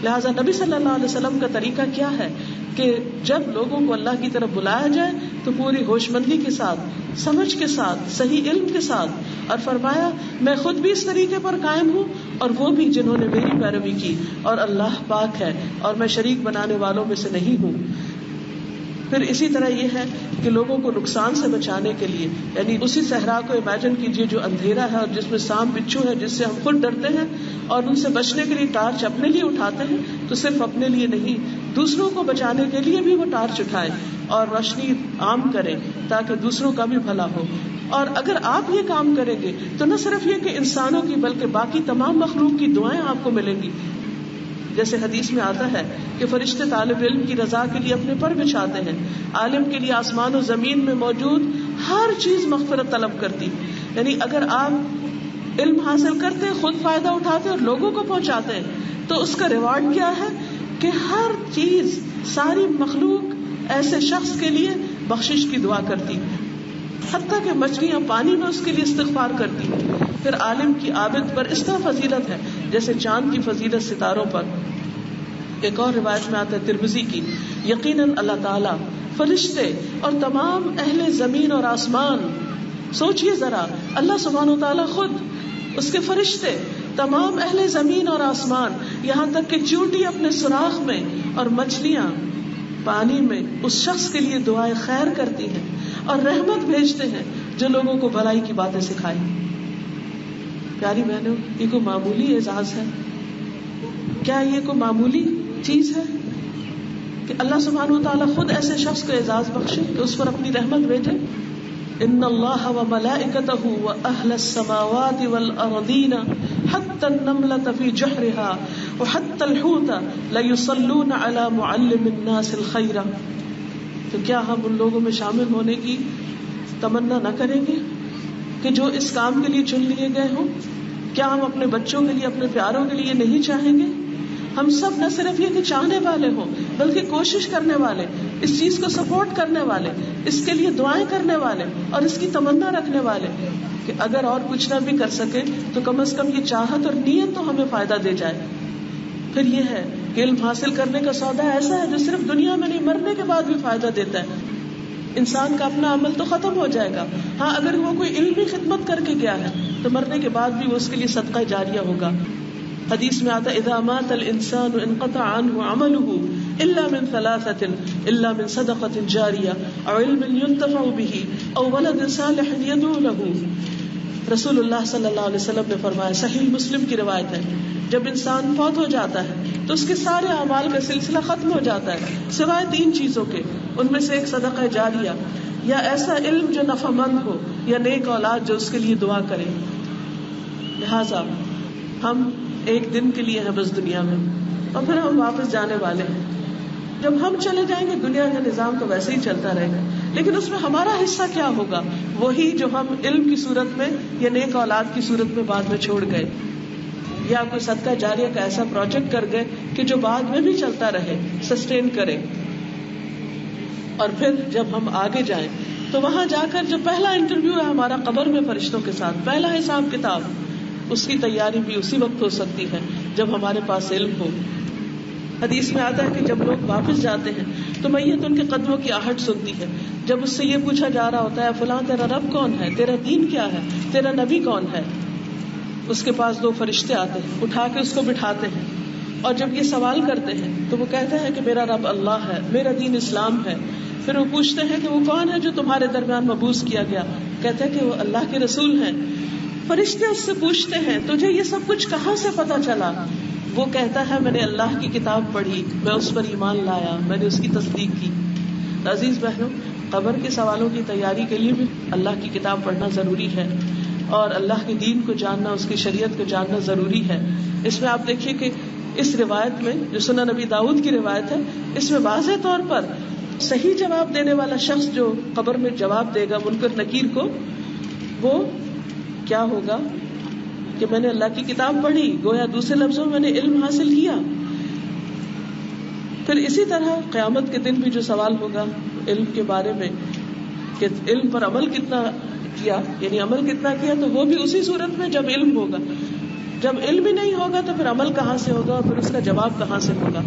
لہٰذا نبی صلی اللہ علیہ وسلم کا طریقہ کیا ہے کہ جب لوگوں کو اللہ کی طرف بلایا جائے تو پوری ہوش مندی کے ساتھ، سمجھ کے ساتھ، صحیح علم کے ساتھ، اور فرمایا میں خود بھی اس طریقے پر قائم ہوں اور وہ بھی جنہوں نے میری پیروی کی، اور اللہ پاک ہے اور میں شریک بنانے والوں میں سے نہیں ہوں. پھر اسی طرح یہ ہے کہ لوگوں کو نقصان سے بچانے کے لیے، یعنی اسی صحرا کو امیجن کیجئے جو اندھیرا ہے اور جس میں سانپ بچھو ہے جس سے ہم خود ڈرتے ہیں، اور ان سے بچنے کے لیے ٹارچ اپنے لیے اٹھاتے ہیں، تو صرف اپنے لیے نہیں، دوسروں کو بچانے کے لیے بھی وہ ٹارچ اٹھائیں اور روشنی عام کریں تاکہ دوسروں کا بھی بھلا ہو. اور اگر آپ یہ کام کریں گے تو نہ صرف یہ کہ انسانوں کی بلکہ باقی تمام مخلوق کی دعائیں آپ کو ملیں گی. جیسے حدیث میں آتا ہے کہ فرشتے طالب علم کی رضا کے لیے اپنے پر بچھاتے ہیں، عالم کے لیے آسمان و زمین میں موجود ہر چیز مغفرت طلب کرتی. یعنی اگر آپ علم حاصل کرتے، خود فائدہ اٹھاتے اور لوگوں کو پہنچاتے ہیں تو اس کا ریوارڈ کیا ہے کہ ہر چیز، ساری مخلوق ایسے شخص کے لیے بخشش کی دعا کرتی، حتیٰ کہ مچھلیاں پانی میں اس کے لیے استغفار کرتی. پھر عالم کی عابد پر اس طرح فضیلت ہے جیسے چاند کی فضیلت ستاروں پر. ایک اور روایت میں آتا ہے ترمذی کی، یقیناً اللہ تعالیٰ، فرشتے اور تمام اہل زمین اور آسمان، سوچئے ذرا، اللہ سبحانہ و تعالیٰ خود، اس کے فرشتے، تمام اہل زمین اور آسمان، یہاں تک کہ چیونٹی اپنے سوراخ میں اور مچھلیاں پانی میں اس شخص کے لیے دعائیں خیر کرتی ہیں اور رحمت بھیجتے ہیں جو لوگوں کو بھلائی کی باتیں سکھائیں. پیاری بہنوں، یہ کوئی معمولی اعزاز ہے؟ کیا یہ کوئی معمولی چیز ہے کہ اللہ سبحانہ و تعالیٰ خود ایسے شخص کو اعزاز بخشے کہ اس پر اپنی رحمت بھیجے؟ ان اللہ وملائکتہ واہل السماوات والارضین حتی النملۃ فی جحرها وحتی الحوت لیصلون علی معلم الناس الخیر. تو کیا ہم ان لوگوں میں شامل ہونے کی تمنا نہ کریں گے کہ جو اس کام کے لیے چن لیے گئے ہوں؟ کیا ہم اپنے بچوں کے لیے، اپنے پیاروں کے لیے نہیں چاہیں گے؟ ہم سب نہ صرف یہ کہ چاہنے والے ہوں بلکہ کوشش کرنے والے، اس چیز کو سپورٹ کرنے والے، اس کے لیے دعائیں کرنے والے اور اس کی تمنا رکھنے والے کہ اگر اور کچھ نہ بھی کر سکے تو کم از کم یہ چاہت اور نیت تو ہمیں فائدہ دے جائے. پھر یہ ہے کہ علم حاصل کرنے کا سودا ایسا ہے جو صرف دنیا میں نہیں، مرنے کے بعد بھی فائدہ دیتا ہے. انسان کا اپنا عمل تو ختم ہو جائے گا، ہاں اگر وہ کوئی علمی خدمت کر کے گیا ہے تو مرنے کے بعد بھی وہ اس کے لیے صدقہ جاریہ ہوگا. حدیث میں آتا ہے اذا مات الانسان انقطع عنه عمله الا من ثلاثه الا من صدقة جاریہ او علم ينتفع به او ولد صالح يدعو له. رسول اللہ صلی اللہ علیہ وسلم نے فرمایا، صحیح مسلم کی روایت ہے، جب انسان فوت ہو جاتا ہے تو اس کے سارے اعمال کا سلسلہ ختم ہو جاتا ہے سوائے 3 چیزوں کے. ان میں سے ایک صدقہ جاریہ، یا ایسا علم جو نفع مند ہو، یا نیک اولاد جو اس کے لیے دعا کرے. لہذا ہم ایک دن کے لیے ہیں بس دنیا میں، اور پھر ہم واپس جانے والے ہیں. جب ہم چلے جائیں گے دنیا کا نظام تو ویسے ہی چلتا رہے گا، لیکن اس میں ہمارا حصہ کیا ہوگا؟ وہی جو ہم علم کی صورت میں یا نیک اولاد کی صورت میں بعد میں چھوڑ گئے، یا کوئی صدقہ جاریہ کا ایسا پروجیکٹ کر گئے کہ جو بعد میں بھی چلتا رہے، سسٹین کرے. اور پھر جب ہم آگے جائیں تو وہاں جا کر جو پہلا انٹرویو ہے ہمارا قبر میں فرشتوں کے ساتھ، پہلا حساب کتاب، اس کی تیاری بھی اسی وقت ہو سکتی ہے جب ہمارے پاس علم ہو. حدیث میں آتا ہے کہ جب لوگ واپس جاتے ہیں تو میت ان کے قدموں کی آہٹ سنتی ہے. جب اس سے یہ پوچھا جا رہا ہوتا ہے فلاں تیرا رب کون ہے، تیرا دین کیا ہے، تیرا نبی کون ہے، اس کے پاس 2 فرشتے آتے ہیں، اٹھا کے اس کو بٹھاتے ہیں، اور جب یہ سوال کرتے ہیں تو وہ کہتا ہے کہ میرا رب اللہ ہے، میرا دین اسلام ہے. پھر وہ پوچھتے ہیں کہ وہ کون ہے جو تمہارے درمیان مبعوث کیا گیا، کہتے ہیں کہ وہ اللہ کے رسول ہیں. فرشتے اس سے پوچھتے ہیں تجھے یہ سب کچھ کہاں سے پتا چلا؟ وہ کہتا ہے میں نے اللہ کی کتاب پڑھی، میں اس پر ایمان لایا، میں نے اس کی تصدیق کی. عزیز بہنوں، قبر کے سوالوں کی تیاری کے لیے بھی اللہ کی کتاب پڑھنا ضروری ہے، اور اللہ کے دین کو جاننا، اس کی شریعت کو جاننا ضروری ہے. اس میں آپ دیکھیے کہ اس روایت میں جو سنن نبی داؤد کی روایت ہے، اس میں واضح طور پر صحیح جواب دینے والا شخص جو قبر میں جواب دے گا منکر نکیر کو، وہ کیا ہوگا کہ میں نے اللہ کی کتاب پڑھی، گویا دوسرے لفظوں میں نے علم حاصل کیا. پھر اسی طرح قیامت کے دن بھی جو سوال ہوگا علم کے بارے میں کہ علم پر عمل کتنا کیا، یعنی عمل کتنا کیا، تو وہ بھی اسی صورت میں جب علم ہوگا. جب علم ہی نہیں ہوگا تو پھر عمل کہاں سے ہوگا، پھر اس کا جواب کہاں سے ہوگا.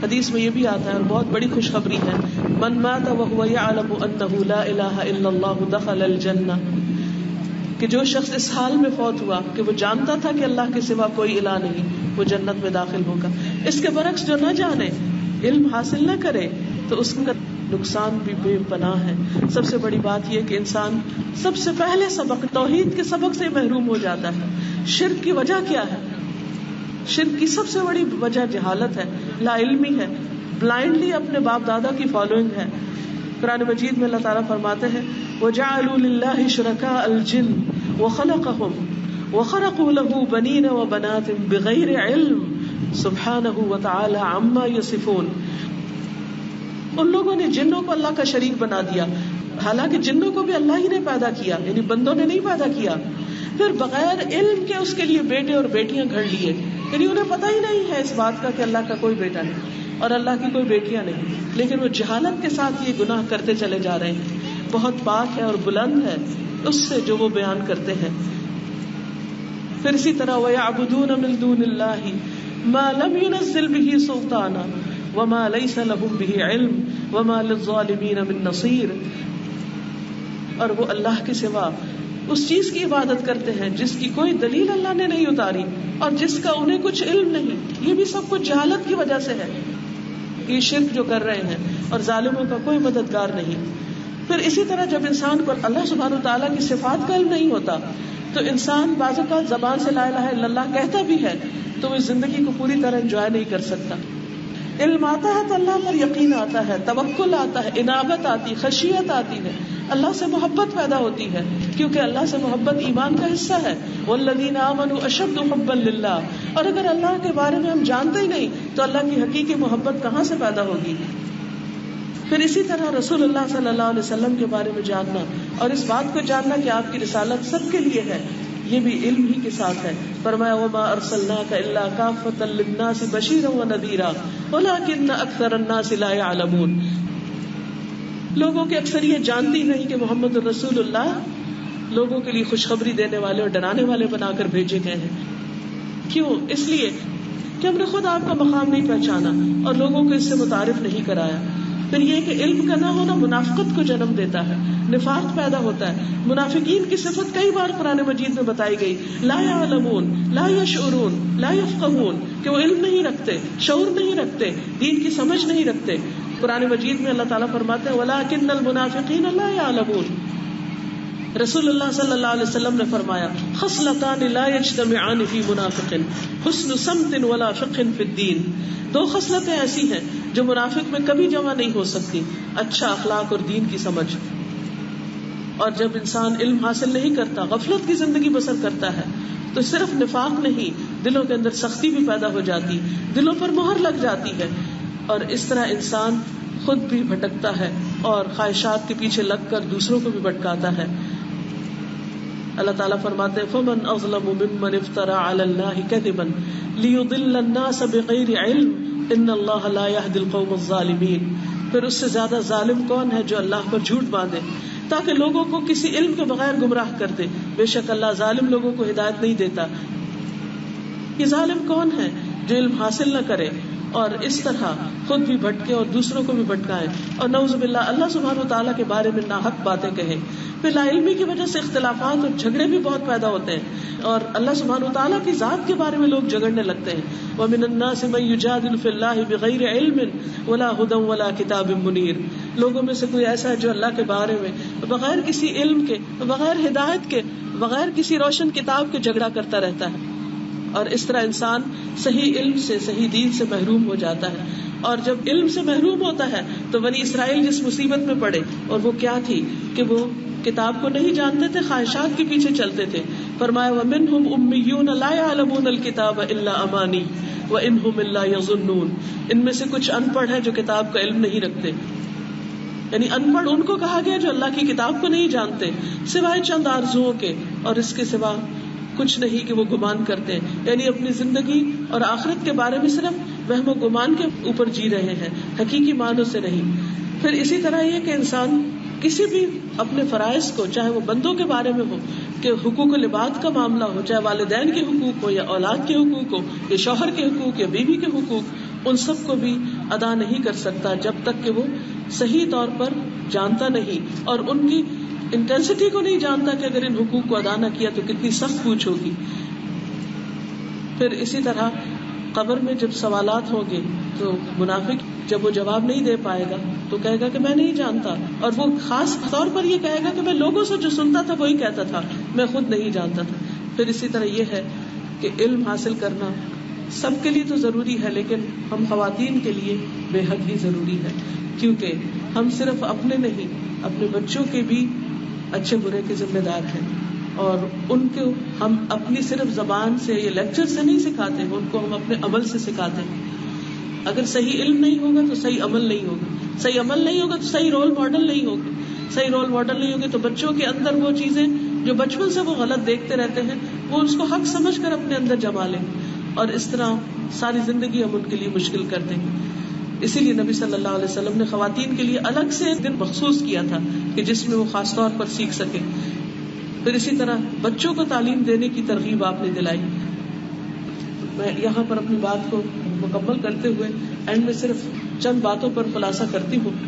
حدیث میں یہ بھی آتا ہے اور بہت بڑی خوشخبری ہے، من مات وهو يعلم انه لا اله الا الله دخل الجنہ، کہ جو شخص اس حال میں فوت ہوا کہ وہ جانتا تھا کہ اللہ کے سوا کوئی الہ نہیں، وہ جنت میں داخل ہوگا. اس کے برعکس جو نہ جانے، علم حاصل نہ کرے، تو اس کا نقصان بھی بے پناہ ہے. سب سے بڑی بات یہ کہ انسان سب سے پہلے سبق توحید کے سبق سے محروم ہو جاتا ہے. شرک کی وجہ کیا ہے؟ شرک کی سب سے بڑی وجہ جہالت ہے، لا علمی ہے، بلائنڈلی اپنے باپ دادا کی فالوئنگ ہے. قرآن مجید میں اللہ تعالیٰ فرماتے ہیں وَجَعَلُوا لِلَّهِ شُرَكَاءَ الْجِنِّ وَخَلَقَهُمْ وَخَرَقُوا لَهُ بَنِينَ وَبَنَاتٍ بِغَيْرِ عِلْمٍ سُبْحَانَهُ وَتَعَالَى عَمَّا يَصِفُونَ. ان لوگوں نے جنوں کو اللہ کا شریک بنا دیا، حالانکہ جنوں کو بھی اللہ ہی نے پیدا کیا، یعنی بندوں نے نہیں پیدا کیا. پھر بغیر علم کے اس کے لیے بیٹے اور بیٹیاں گھڑ لیے، یعنی انہیں پتہ ہی نہیں ہے اس بات کا کہ اللہ کا کوئی بیٹا نہیں اور اللہ کی کوئی بیٹیاں نہیں، لیکن وہ جہالت کے ساتھ یہ گناہ کرتے چلے جا رہے ہیں. بہت پاک ہے اور بلند ہے اس سے جو وہ بیان کرتے ہیں. پھر اسی طرح وَيَعْبُدُونَ مِن دُونِ اللَّهِ مَا لَمْ يُنَزِّلْ بِهِ سُلْطَانًا وَمَا لَيْسَ لَهُم بِهِ عِلْمٌ وَمَا لِلظَّالِمِينَ مِن نَصِيرٍ. اور وہ اللہ کے سوا اس چیز کی عبادت کرتے ہیں جس کی کوئی دلیل اللہ نے نہیں اتاری اور جس کا انہیں کچھ علم نہیں. یہ بھی سب کچھ جہالت کی وجہ سے ہے، یہ شرک جو کر رہے ہیں، اور ظالموں کا کوئی مددگار نہیں. پھر اسی طرح جب انسان کو اللہ سبحانہ وتعالیٰ کی صفات کا علم نہیں ہوتا تو انسان بعض اوقات زبان سے لا الہ الا اللہ کہتا بھی ہے تو وہ زندگی کو پوری طرح انجوائے نہیں کر سکتا. علم آتا ہے تو اللہ پر یقین آتا ہے، توکل آتا ہے، انابت آتی، خشیت آتی ہے، اللہ سے محبت پیدا ہوتی ہے، کیونکہ اللہ سے محبت ایمان کا حصہ ہے. والذین آمنوا اشد حبا للہ. اور اگر اللہ کے بارے میں ہم جانتے ہی نہیں تو اللہ کی حقیقی محبت کہاں سے پیدا ہوگی؟ پھر اسی طرح رسول اللہ صلی اللہ علیہ وسلم کے بارے میں جاننا اور اس بات کو جاننا کہ آپ کی رسالت سب کے لیے ہے، یہ بھی علم ہی کے ساتھ ہے. فرمایا وما ارسلناک الا کافۃ للناس بشیرا ونذیرا ولکن اکثر الناس لا يعلمون. لوگوں کی اکثریت جانتی نہیں کہ محمد رسول اللہ لوگوں کے لیے خوشخبری دینے والے اور ڈرانے والے بنا کر بھیجے گئے ہیں. کیوں؟ اس لیے کہ ہم نے خود آپ کا مقام نہیں پہچانا اور لوگوں کو اس سے متعارف نہیں کرایا. پھر یہ کہ علم کا نہ ہونا منافقت کو جنم دیتا ہے، نفاق پیدا ہوتا ہے. منافقین کی صفت کئی بار قرآن مجید میں بتائی گئی، لا يعلمون، لا يشعرون، لا يفقهون، کہ وہ علم نہیں رکھتے، شعور نہیں رکھتے، دین کی سمجھ نہیں رکھتے. قرآن مجید میں اللہ تعالیٰ فرماتے ہیں وَلَٰكِنَّ الْمُنَافِقِينَ لَا يَعْلَمُونَ. رسول اللہ صلی اللہ علیہ وسلم نے فرمایا خصلتان لا يجتمعان فی منافق حسن سمت ولا فقہ فی الدین. دو خصلتیں ایسی ہیں جو منافق میں کبھی جمع نہیں ہو سکتی، اچھا اخلاق اور دین کی سمجھ. اور جب انسان علم حاصل نہیں کرتا، غفلت کی زندگی بسر کرتا ہے، تو صرف نفاق نہیں، دلوں کے اندر سختی بھی پیدا ہو جاتی، دلوں پر مہر لگ جاتی ہے، اور اس طرح انسان خود بھی بھٹکتا ہے اور خواہشات کے پیچھے لگ کر دوسروں کو بھی بھٹکاتا ہے. اللہ تعالیٰ فرماتے ہیں فَمَنْ أَظْلَمُ مِمَّنِ افْتَرَى عَلَى اللَّهِ كَذِبًا لِيُضِلَّ النَّاسَ بِغَيْرِ عِلْمٍ إِنَّ اللَّهَ لَا يَهْدِي الْقَوْمَ الظَّالِمِينَ. پھر اس سے زیادہ ظالم کون ہے جو اللہ پر جھوٹ باندھے تاکہ لوگوں کو کسی علم کے بغیر گمراہ کر دے. بے شک اللہ ظالم لوگوں کو ہدایت نہیں دیتا. یہ ظالم کون ہے جو علم حاصل نہ کرے اور اس طرح خود بھی بھٹکے اور دوسروں کو بھی بھٹکائے اور نعوذ باللہ اللہ سبحانہ وتعالیٰ کے بارے میں ناحق باتیں کہے. پھر لا علمی کی وجہ سے اختلافات اور جھگڑے بھی بہت پیدا ہوتے ہیں اور اللہ سبحانہ وتعالیٰ کی ذات کے بارے میں لوگ جھگڑنے لگتے ہیں. وَمِنَ النَّاسِ مَن يُجَادِلُ فِي اللَّهِ بِغَيْرِ عِلْمٍ وَلَا هُدًى وَلَا كِتَابٍ مُنِيرٍ. لوگوں میں سے کوئی ایسا ہے جو اللہ کے بارے میں بغیر کسی علم کے، بغیر ہدایت کے، بغیر کسی روشن کتاب کے جھگڑا کرتا رہتا ہے، اور اس طرح انسان صحیح علم سے، صحیح دین سے محروم ہو جاتا ہے. اور جب علم سے محروم ہوتا ہے تو بنی اسرائیل جس مصیبت میں پڑے، اور وہ کیا تھی کہ وہ کتاب کو نہیں جانتے تھے، خواہشات کے پیچھے چلتے تھے. فرمایا وَمِنْهُمْ أُمِّيُّونَ لَا يَعْلَمُونَ الْكِتَابَ إِلَّا أَمَانِيَّ وَإِنْهُمْ إِلَّا يَظُنُّونَ. ان میں سے کچھ ان پڑھ ہیں جو کتاب کا علم نہیں رکھتے، یعنی ان پڑھ ان کو کہا گیا جو اللہ کی کتاب کو نہیں جانتے سوائے چند آرزوؤں کے، اور اس کے سوا کچھ نہیں کہ وہ گمان کرتے ہیں، یعنی اپنی زندگی اور آخرت کے بارے میں صرف وہم و گمان کے اوپر جی رہے ہیں، حقیقی معنوں سے نہیں. پھر اسی طرح یہ کہ انسان کسی بھی اپنے فرائض کو، چاہے وہ بندوں کے بارے میں ہو کہ حقوق العباد کا معاملہ ہو، چاہے والدین کے حقوق ہو یا اولاد کے حقوق ہو یا شوہر کے حقوق یا بیوی کے حقوق، ان سب کو بھی ادا نہیں کر سکتا جب تک کہ وہ صحیح طور پر جانتا نہیں اور ان کی انٹینسٹی کو نہیں جانتا کہ اگر ان حقوق کو ادا نہ کیا تو کتنی سخت پوچھ ہوگی. پھر اسی طرح قبر میں جب سوالات ہوں گے تو منافق جب وہ جواب نہیں دے پائے گا تو کہے گا کہ میں نہیں جانتا، اور وہ خاص طور پر یہ کہے گا کہ میں لوگوں سے جو سنتا تھا وہی کہتا تھا، میں خود نہیں جانتا تھا. پھر اسی طرح یہ ہے کہ علم حاصل کرنا سب کے لیے تو ضروری ہے، لیکن ہم خواتین کے لیے بے حد ہی ضروری ہے، کیونکہ ہم صرف اپنے نہیں، اپنے بچوں کے بھی اچھے برے کے ذمہ دار ہیں، اور ان کو ہم اپنی صرف زبان سے یا لیکچر سے نہیں سکھاتے، ان کو ہم اپنے عمل سے سکھاتے ہیں. اگر صحیح علم نہیں ہوگا تو صحیح عمل نہیں ہوگا، صحیح عمل نہیں ہوگا تو صحیح رول ماڈل نہیں ہوگا، صحیح رول ماڈل نہیں ہوگے تو بچوں کے اندر وہ چیزیں جو بچپن سے وہ غلط دیکھتے رہتے ہیں وہ اس کو حق سمجھ کر اپنے اندر جما لیں، اور اس طرح ساری زندگی ہم ان کے لیے مشکل کر دیں. اسی لیے نبی صلی اللہ علیہ وسلم نے خواتین کے لیے الگ سے ایک دن مخصوص کیا تھا کہ جس میں وہ خاص طور پر سیکھ سکیں. پھر اسی طرح بچوں کو تعلیم دینے کی ترغیب آپ نے دلائی. میں یہاں پر اپنی بات کو مکمل کرتے ہوئے اینڈ میں صرف چند باتوں پر خلاصہ کرتی ہوں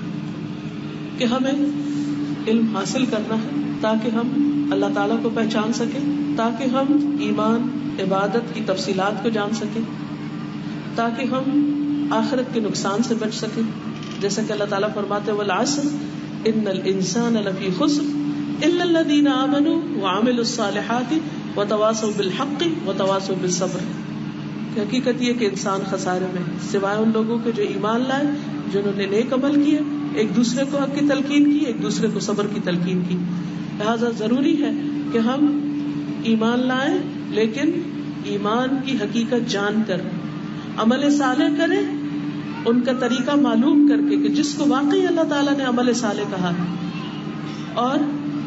کہ ہمیں علم حاصل کرنا ہے تاکہ ہم اللہ تعالیٰ کو پہچان سکیں، تاکہ ہم ایمان عبادت کی تفصیلات کو جان سکیں، تاکہ ہم آخرت کے نقصان سے بچ سکیں. جیسا کہ اللہ تعالیٰ فرماتے ہیں والعصر ان الانسان لفی خسر الا الذین آمنوا وعملوا الصالحات وتواصوا بالحق وتواصوا بالصبر. کہ حقیقت یہ کہ انسان خسارے میں سوائے ان لوگوں کے جو ایمان لائے، جنہوں نے نیک عمل کیے، ایک دوسرے کو حق کی تلقین کی، ایک دوسرے کو صبر کی تلقین کی. لہذا ضروری ہے کہ ہم ایمان لائیں لیکن ایمان کی حقیقت جان کر عمل صالح کریں، ان کا طریقہ معلوم کر کے کہ جس کو واقعی اللہ تعالیٰ نے عمل صالح کہا ہے، اور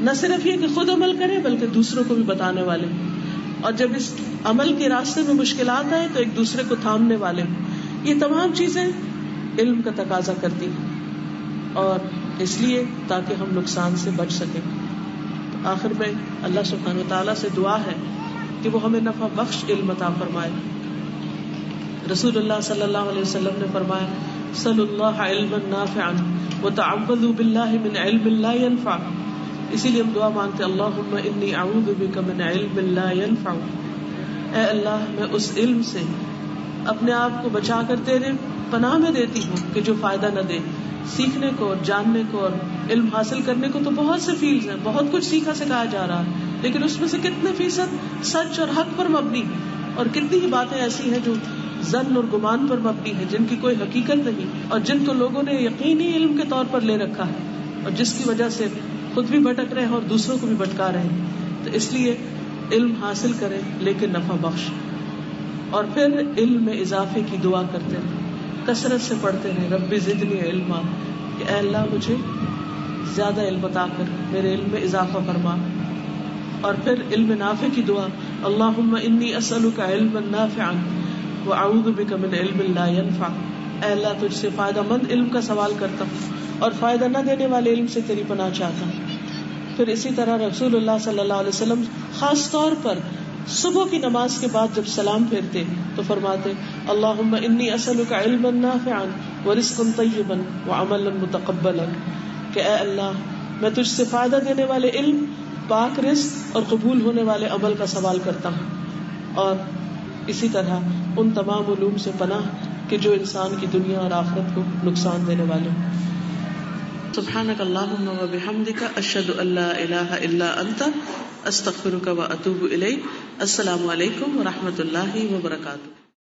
نہ صرف یہ کہ خود عمل کریں بلکہ دوسروں کو بھی بتانے والے، اور جب اس عمل کے راستے میں مشکلات آئے تو ایک دوسرے کو تھامنے والے. یہ تمام چیزیں علم کا تقاضا کرتی ہیں، اور اس لیے تاکہ ہم نقصان سے بچ سکیں. تو آخر میں اللہ سبحانہ وتعالیٰ سے دعا ہے کہ وہ ہمیں نفع بخش علم عطا فرمائے. رسول اللہ صلی اللہ علیہ وسلم نے فرمایا صلی اللہ علما نافعا وتعوذوا باللہ من علم لا ينفع. اسی لیے ہم دعا مانگتے اللہم انی اعوذ بک من علم لا ينفع. اے اللہ میں اس علم سے اپنے آپ کو بچا کر تیرے پناہ میں دیتی ہوں کہ جو فائدہ نہ دے. سیکھنے کو اور جاننے کو اور علم حاصل کرنے کو تو بہت سے فیلڈز ہیں، بہت کچھ سیکھا سکھایا جا رہا ہے، لیکن اس میں سے کتنے فیصد سچ اور حق پر مبنی، اور کتنی ہی باتیں ایسی ہیں جو ظن اور گمان پر مبنی ہے، جن کی کوئی حقیقت نہیں، اور جن کو لوگوں نے یقینی علم کے طور پر لے رکھا ہے، اور جس کی وجہ سے خود بھی بھٹک رہے ہیں اور دوسروں کو بھی بھٹکا رہے ہیں. تو اس لیے علم حاصل کریں لیکن نفع بخش، اور پھر علم میں اضافے کی دعا کرتے رہیں، کثرت سے پڑھتے رہیں رب زدنی علما، کہ اے اللہ مجھے زیادہ علم عطا کر، میرے علم میں اضافہ فرما. اور پھر علم نافع کی دعا اللہم انی اسألک علما نافعا وأعوذ بک من علم لا ينفع. اے اللہ تجھ سے فائدہ مند علم کا سوال کرتا ہوں اور فائدہ نہ دینے والے علم سے تیری پناہ چاہتا ہوں. پھر اسی طرح رسول اللہ صلی اللہ علیہ وسلم خاص طور پر صبح کی نماز کے بعد جب سلام پھیرتے تو فرماتے اللہم انی اسألک علما نافعا ورزقا طیبا وعملا متقبلا. کہ اے اللہ میں تجھ سے فائدہ دینے والے علم، پاک رزق اور قبول ہونے والے عمل کا سوال کرتا ہوں، اور اسی طرح ان تمام علوم سے پناہ کہ جو انسان کی دنیا اور آخرت کو نقصان دینے والے. سبحانک اللہم و بحمدک اشہد ان لا الہ الا انت استغفرک و اتوب الیک. السلام علیکم و رحمۃ اللہ وبرکاتہ.